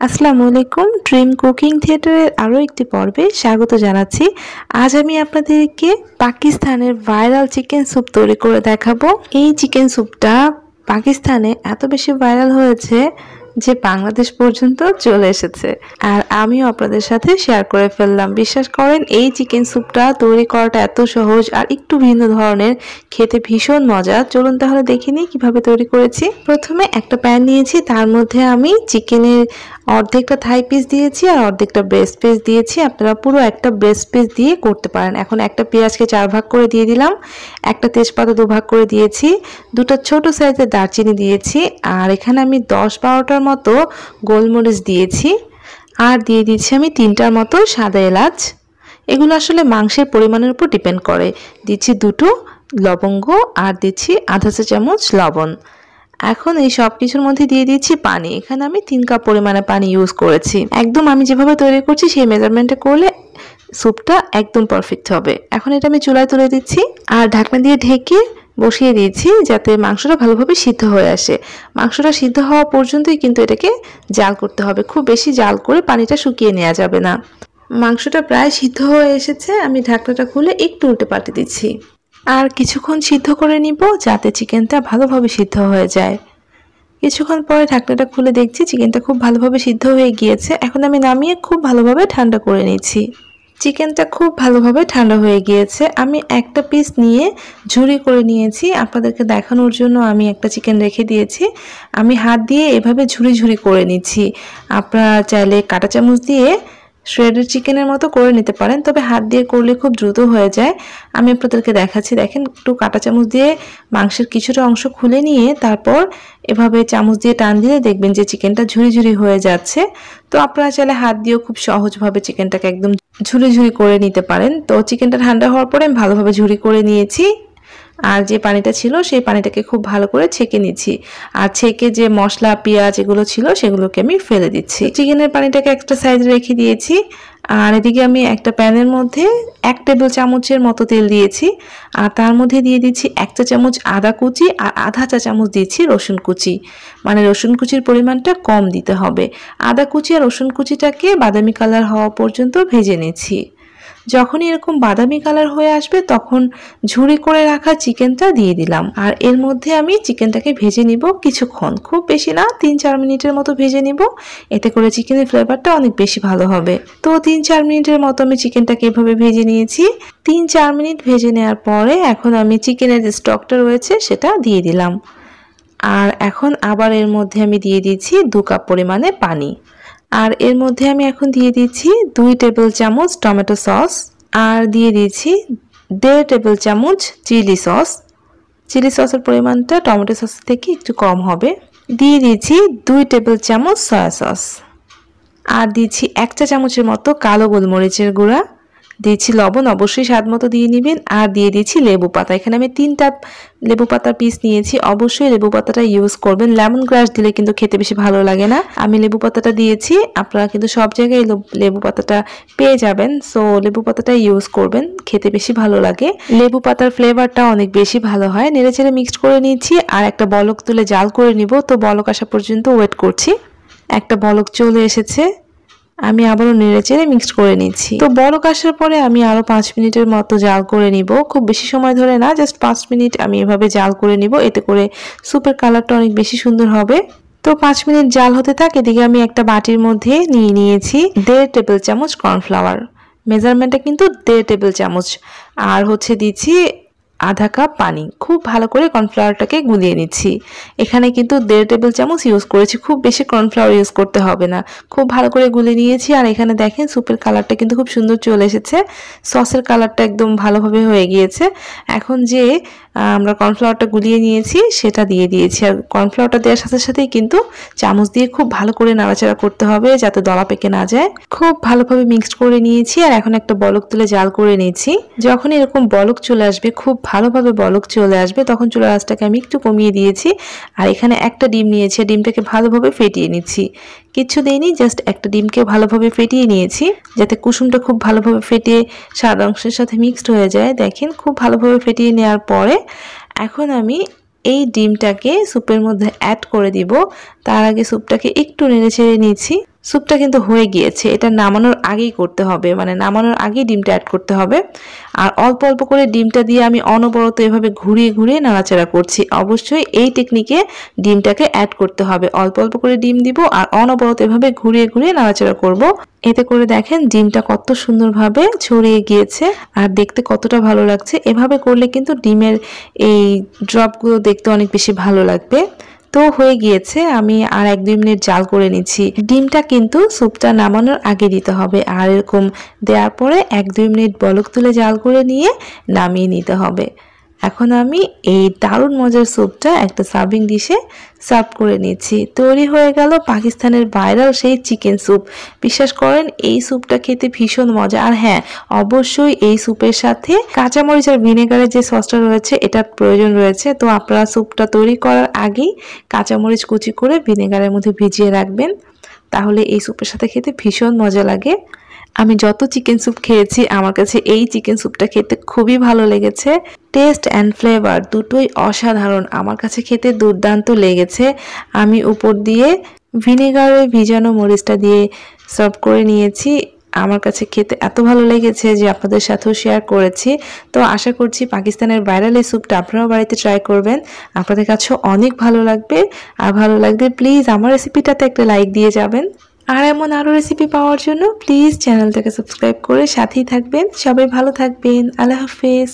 আসসালামু আলাইকুম। Dream cooking থিয়েটারের আরও একটি পর্বে স্বাগত জানাচ্ছি। আজ আমি আপনাদেরকে পাকিস্তানের ভাইরাল চিকেন স্যুপ তৈরি করে দেখাবো। এই চিকেন স্যুপটা পাকিস্তানে এত বেশি ভাইরাল হয়েছে যে বাংলাদেশ পর্যন্ত চলে এসেছে, আর আমিও আপনাদের সাথে শেয়ার করে ফেললাম। বিশ্বাস করেন, এই চিকেন স্যুপটা তৈরি করাটা এত সহজ আর একটু ভিন্ন ধরনের, খেতে ভীষণ মজা। চলুন তাহলে দেখে নিই কিভাবে তৈরি করেছি। প্রথমে একটা প্যান নিয়েছি, তার মধ্যে আমি চিকেনের অর্ধেকটা থাই পিস দিয়েছি আর অর্ধেকটা ব্রেস্ট পিস দিয়েছি। আপনারা পুরো একটা ব্রেস্ট পিস দিয়ে করতে পারেন। এখন একটা পেঁয়াজকে 4 ভাগ করে দিয়ে দিলাম, একটা তেজপাতা 2 ভাগ করে দিয়েছি, দুটো ছোট সাইজের দারচিনি দিয়েছি, আর এখানে আমি 10-12টার মতো গোলমরিচ দিয়েছি, আর দিয়ে দিচ্ছি আমি 3টার মতো সাদা এলাচ। এগুলো আসলে মাংসের পরিমাণের উপর ডিপেন্ড করে। দিচ্ছি 2টো লবঙ্গ আর দিচ্ছি আধা চা চামচ লবণ। এখন এই সব কিছুর মধ্যে দিয়ে দিচ্ছি পানি। এখানে আমি 3 কাপ পরিমাণে পানি ইউজ করেছি। একদম আমি যেভাবে তৈরি করছি সেই মেজারমেন্টে করলে স্যুপটা একদম পারফেক্ট হবে। এখন এটা আমি চুলায় তুলে দিচ্ছি আর ঢাকনা দিয়ে ঢেকে বসিয়ে দিয়েছি যাতে মাংসটা ভালোভাবে সিদ্ধ হয়ে আসে। মাংসটা সিদ্ধ হওয়া পর্যন্তই কিন্তু এটাকে জাল করতে হবে, খুব বেশি জাল করে পানিটা শুকিয়ে নেওয়া যাবে না। মাংসটা প্রায় সিদ্ধ হয়ে এসেছে, আমি ঢাকনাটা খুলে একটু উল্টে পাল্টে দিচ্ছি আর কিছুক্ষণ সিদ্ধ করে নিব যাতে চিকেনটা ভালোভাবে সিদ্ধ হয়ে যায়। কিছুক্ষণ পরে ঢাকনাটা খুলে দেখছি চিকেনটা খুব ভালোভাবে সিদ্ধ হয়ে গিয়েছে। এখন আমি নামিয়ে খুব ভালোভাবে ঠান্ডা করে নিচ্ছি। চিকেনটা খুব ভালোভাবে ঠান্ডা হয়ে গিয়েছে। আমি একটা পিস নিয়ে ঝুরি করে নিয়েছি, আপনাদেরকে দেখানোর জন্য আমি একটা চিকেন রেখে দিয়েছি। আমি হাত দিয়ে এভাবে ঝুরি ঝুরি করে নিচ্ছি। আপনারা চাইলে কাঁটা চামচ দিয়ে শ্রেডেড চিকেনের মতো করে নিতে পারেন, তবে হাত দিয়ে করলে খুব দ্রুত হয়ে যায়। আমি আপনাদেরকে দেখাচ্ছি, দেখেন একটু কাঁটা চামচ দিয়ে মাংসের কিছুটা অংশ খুলে নিয়ে তারপর এভাবে চামচ দিয়ে টান দিলে দেখবেন যে চিকেনটা ঝুরি ঝুরি হয়ে যাচ্ছে। তো আপনারা চাইলে হাত দিয়েও খুব সহজভাবে চিকেনটাকে একদম ঝুরি ঝুরি করে নিতে পারেন। তো চিকেনটা ঠান্ডা হওয়ার পরে আমি ভালোভাবে ঝুরি করে নিয়েছি, আর যে পানিটা ছিল সেই পানিটাকে খুব ভালো করে ছেঁকে নিচ্ছি। আর ছেঁকে যে মশলা পেঁয়াজ এগুলো ছিল সেগুলোকে আমি ফেলে দিচ্ছি। চিকেনের পানিটাকে একটা সাইডে রেখে দিয়েছি, আর এদিকে আমি একটা প্যানের মধ্যে 1 টেবিল চামচের মতো তেল দিয়েছি, আর তার মধ্যে দিয়ে দিচ্ছি 1 চা চামচ আদা কুচি আর আধা চা চামচ দিচ্ছি রসুন কুচি। মানে রসুন কুচির পরিমাণটা কম দিতে হবে। আদা কুচি আর রসুন কুচিটাকে বাদামি কালার হওয়া পর্যন্ত ভেজে নিচ্ছি। যখনই এরকম বাদামি কালার হয়ে আসবে তখন ঝুরি করে রাখা চিকেনটা দিয়ে দিলাম, আর এর মধ্যে আমি চিকেনটাকে ভেজে নিব কিছুক্ষণ, খুব বেশি না, 3-4 মিনিটের মতো ভেজে নিব। এতে করে চিকেনের ফ্লেভারটা অনেক বেশি ভালো হবে। তো 3-4 মিনিটের মতো আমি চিকেনটাকে এভাবে ভেজে নিয়েছি। 3-4 মিনিট ভেজে নেওয়ার পরে এখন আমি চিকেনের যে স্টকটা রয়েছে সেটা দিয়ে দিলাম, আর এখন আবার এর মধ্যে আমি দিয়ে দিচ্ছি 2 কাপ পরিমাণে পানি। আর এর মধ্যে আমি এখন দিয়ে দিচ্ছি 2 টেবিল চামচ টমেটো সস, আর দিয়ে দিচ্ছি 1.5 টেবিল চামচ চিলি সস। চিলি সসের পরিমাণটা টমেটো সস থেকে একটু কম হবে। দিয়ে দিচ্ছি 2 টেবিল চামচ সয়া সস, আর দিচ্ছি 1 চা চামচের মতো কালো গোলমরিচের গুঁড়া। দিচ্ছি লবণ, অবশ্যই স্বাদ মতো দিয়ে নেবেন। আর দিয়ে দিচ্ছি লেবু পাতা। এখানে আমি 3টা লেবু পাতা পিস নিয়েছি, অবশ্যই লেবু পাতাটা ইউজ করবেন। লেমন গ্রাস দিলে কিন্তু খেতে বেশি ভালো লাগে না। আমি লেবু পাতাটা দিয়েছি, আপনারা কিন্তু সব জায়গায় লেবু পাতাটা পেয়ে যাবেন, সো লেবু পাতাটা ইউজ করবেন, খেতে বেশি ভালো লাগে। লেবু পাতার ফ্লেভারটা অনেক বেশি ভালো হয়। নেড়েচেড়ে মিক্সড করে নিচ্ছি আর একটা বলক তুলে জাল করে নিব। তো বলক আসা পর্যন্ত ওয়েট করছি। একটা বলক চলে এসেছে, আমি আবারও নেড়েচেড়ে মিক্সড করে নিচ্ছি। তো বলক আসার পরে আমি আরো 5 মিনিটের মতো জাল করে নিব, খুব বেশি সময় ধরে না, জাস্ট 5 মিনিট আমি এভাবে জাল করে নিব। এতে করে স্যুপের কালারটা অনেক বেশি সুন্দর হবে। তো 5 মিনিট জাল হতে থাক, এদিকে আমি একটা বাটির মধ্যে নিয়ে নিয়েছি 1.5 টেবিল চামচ কর্নফ্লাওয়ার। মেজারমেন্টটা কিন্তু 1.5 টেবিল চামচ, আর দিচ্ছি আধা কাপ পানি। খুব ভালো করে কর্নফ্লাওয়ারটাকে গুলিয়ে নিচ্ছি। এখানে কিন্তু 1.5 টেবিল চামচ ইউজ করেছি, খুব বেশি কর্নফ্লাওয়ার ইউজ করতে হবে না। খুব ভালো করে গুলিয়ে নিয়েছি, আর এখানে দেখেন স্যুপের কালারটা কিন্তু খুব সুন্দর চলে এসেছে। সসের কালারটা একদম ভালোভাবে হয়ে গিয়েছে। এখন যে আমরা কর্নফ্লাওয়ারটা গুলিয়ে নিয়েছি সেটা দিয়ে দিয়েছি, আর কর্নফ্লাওয়ারটা দেওয়ার সাথে সাথেই কিন্তু চামচ দিয়ে খুব ভালো করে নাড়াচাড়া করতে হবে যাতে দলা পেকে না যায়। খুব ভালোভাবে মিক্সড করে নিয়েছি, আর এখন একটা বলক তুলে জাল করে নিয়েছি। যখন এরকম বলক চলে আসবে, খুব ভালোভাবে বলক চলে আসবে, তখন চুলার আঁচটাকে আমি একটু কমিয়ে দিয়েছি। আর এখানে একটা ডিম নিয়েছি, ডিমটাকে ভালোভাবে ফেটিয়ে নিচ্ছি। কিচ্ছু দেইনি, জাস্ট একটা ডিমকে ভালোভাবে ফেটিয়ে নিয়েছি যাতে কুসুমটা খুব ভালোভাবে ফেটে সাদা অংশের সাথে মিক্সড হয়ে যায়। দেখেন খুব ভালোভাবে ফেটিয়ে নেওয়ার পরে এখন আমি এই ডিমটাকে স্যুপের মধ্যে অ্যাড করে দিব। তার আগে স্যুপটাকে একটু নেড়েচেড়ে নিচ্ছি। স্যুপটা কিন্তু হয়ে গিয়েছে। এটা নামানোর আগেই করতে হবে, মানে নামানোর আগেই ডিমটা অ্যাড করতে হবে। আর অল্প অল্প করে ডিমটা দিয়ে আমি অনবরত এভাবে ঘুরিয়ে ঘুরিয়ে নাড়াচাড়া করছি। অবশ্যই এই টেকনিকে ডিমটাকে অ্যাড করতে হবে। অল্প অল্প করে ডিম দিব আর অনবরত এভাবে ঘুরিয়ে ঘুরিয়ে নাড়াচাড়া করব। এতে করে দেখেন ডিমটা কত সুন্দরভাবে ছড়িয়ে গিয়েছে আর দেখতে কতটা ভালো লাগছে। এভাবে করলে কিন্তু ডিমের এই ড্রপগুলো দেখতে অনেক বেশি ভালো লাগবে। তো হয়ে গিয়েছে, আমি আর 1-2 মিনিট জাল করে নিচ্ছি। ডিমটা কিন্তু স্যুপটা নামানোর আগে দিতে হবে আর এরকম দেওয়ার পরে 1-2 মিনিট বলক তুলে জাল করে নিয়ে নামিয়ে নিতে হবে। এখন আমি এই দারুণ মজার স্যুপটা একটা সার্ভিং ডিশে সার্ভ করে নিচ্ছি। তৈরি হয়ে গেল পাকিস্তানের ভাইরাল সেই চিকেন স্যুপ। বিশ্বাস করেন এই স্যুপটা খেতে ভীষণ মজা। আর হ্যাঁ, অবশ্যই এই স্যুপের সাথে কাঁচামরিচ আর ভিনেগারের যে সসটা রয়েছে এটার প্রয়োজন রয়েছে। তো আপনারা স্যুপটা তৈরি করার আগেই কাঁচামরিচ কুচি করে ভিনেগারের মধ্যে ভিজিয়ে রাখবেন, তাহলে এই স্যুপের সাথে খেতে ভীষণ মজা লাগে। আমি যত চিকেন স্যুপ খেয়েছি আমার কাছে এই চিকেন স্যুপটা খেতে খুবই ভালো লেগেছে। টেস্ট অ্যান্ড ফ্লেভার দুটোই অসাধারণ, আমার কাছে খেতে দুর্দান্ত লেগেছে। আমি উপর দিয়ে ভিনেগারে ভিজানো মরিচটা দিয়ে সার্ভ করে নিয়েছি। আমার কাছে খেতে এত ভালো লেগেছে যে আপনাদের সাথেও শেয়ার করেছি। তো আশা করছি পাকিস্তানের ভাইরাল এই স্যুপটা আপনারাও বাড়িতে ট্রাই করবেন, আপনাদের কাছেও অনেক ভালো লাগবে। আর ভালো লাগবে প্লিজ আমার রেসিপিটাতে একটা লাইক দিয়ে যাবেন। আর এমন আরও রেসিপি পাওয়ার জন্য প্লিজ চ্যানেলটাকে সাবস্ক্রাইব করে সাথেই থাকবেন। সবাই ভালো থাকবেন। আল্লাহ হাফেজ।